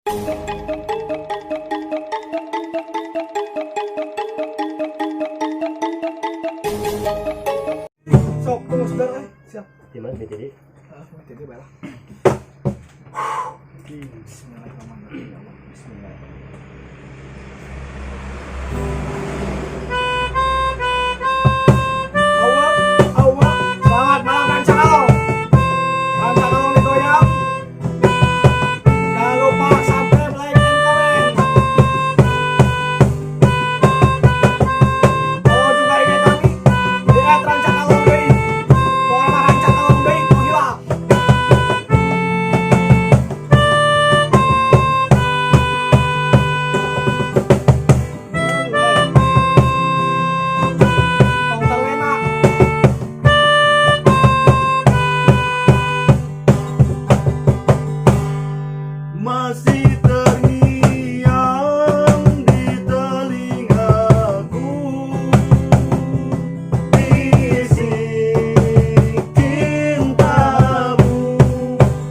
Sok, tunggu sebentar, siap. Di mana BTD? BTD baiklah. Bismillahirrahmanirrahim. Bismillah. Selamat malam Rancakalong. Rancakalong digoyang. Jangan lupa subscribe, like, and comment. Follow juga IG kami di @rancakalongdeui. Pokoknya Rancakalongdeui menghilang. Tong Terlena. Masih terngiang di telingaku bisik cintamu,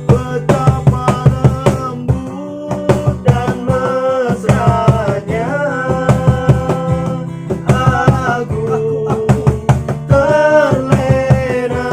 betapa lembut dan mesranya aku terlena.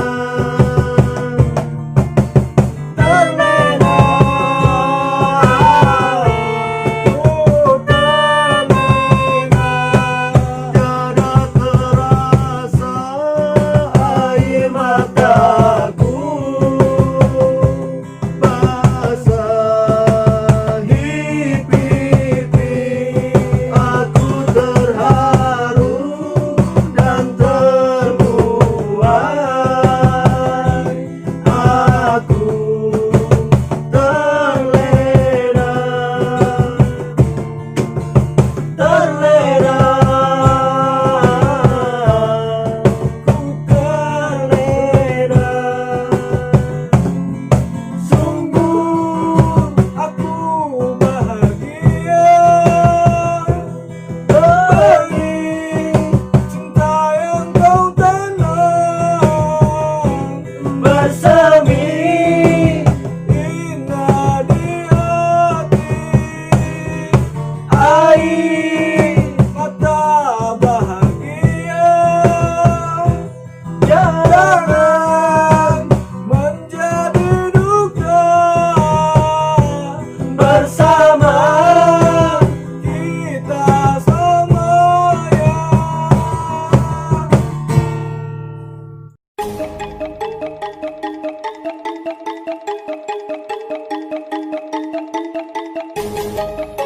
Thank you.